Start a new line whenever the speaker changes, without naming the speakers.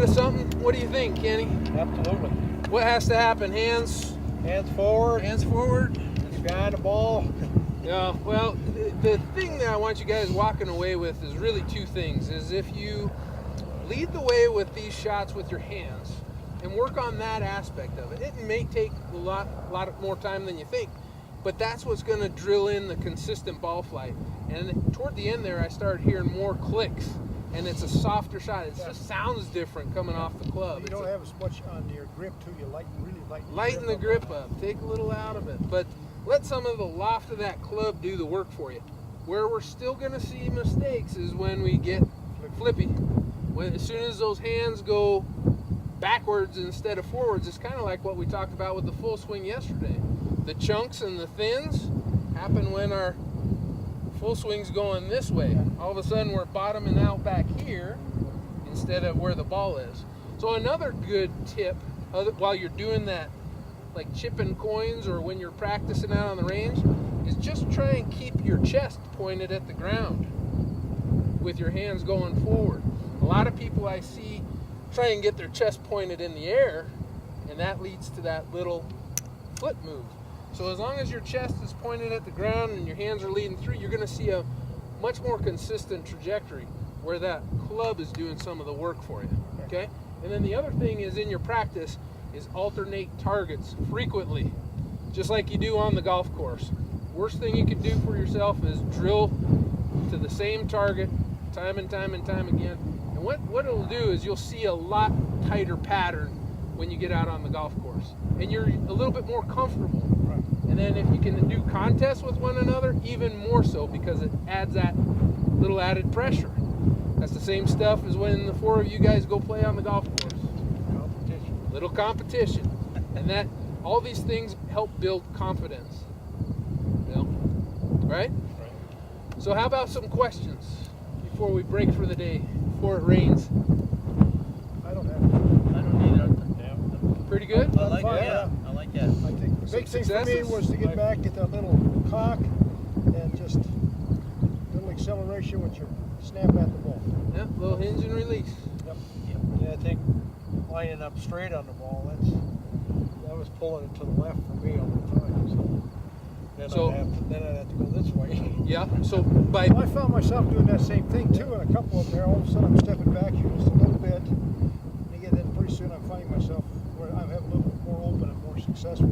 of something? What do you think, Kenny?
Absolutely.
What has to happen? Hands
Forward.
hands forward.
You're behind the ball.
Yeah, well, the thing that I want you guys walking away with is really two things. Is if you lead the way with these shots with your hands and work on that aspect of it. It may take a lot more time than you think, but that's what's going to drill in the consistent ball flight. And toward the end there, I started hearing more clicks, and it's a softer shot. It just sounds different coming off the club.
You don't have as much on your grip too. You really
lighten the grip up. Take a little out of it, but let some of the loft of that club do the work for you. Where we're still going to see mistakes is when we get flippy. As soon as those hands go backwards instead of forwards, it's kind of like what we talked about with the full swing yesterday. The chunks and the thins happen when our full swing's going this way. All of a sudden we're bottoming out back here instead of where the ball is. So another good tip while you're doing that, like chipping coins or when you're practicing out on the range, is just try and keep your chest pointed at the ground with your hands going forward. A lot of people I see try and get their chest pointed in the air, and that leads to that little foot move. So as long as your chest is pointed at the ground and your hands are leading through, you're going to see a much more consistent trajectory where that club is doing some of the work for you. Okay? And then the other thing is in your practice is alternate targets frequently, just like you do on the golf course. Worst thing you can do for yourself is drill to the same target time and time and time again. And what it'll do is you'll see a lot tighter pattern when you get out on the golf course. And you're a little bit more comfortable.
Right.
And then if you can do contests with one another, even more so, because it adds that little added pressure. That's the same stuff as when the four of you guys go play on the golf course.
Competition.
Little competition. And that all these things help build confidence. You know? Right? So how about some questions before we break for the day, before it rains?
I don't have.
I don't need it.
Pretty good?
I like
Fine,
that.
yeah.
I like that.
I think the big thing for me
successes?
was to get back, get that little cock, and just little acceleration with your snap at the ball.
Yeah, little hinge and release.
Yeah, I think lining up straight on the ball, that was pulling it to the left for me all the time. So then I'd have to go this way.
Yeah, so by
Well, I found myself doing that same thing too, and a couple of them there. All of a sudden, I'm stepping back here just a little bit, and again, then pretty soon I'm finding myself where I'm having a little bit more open and more successful.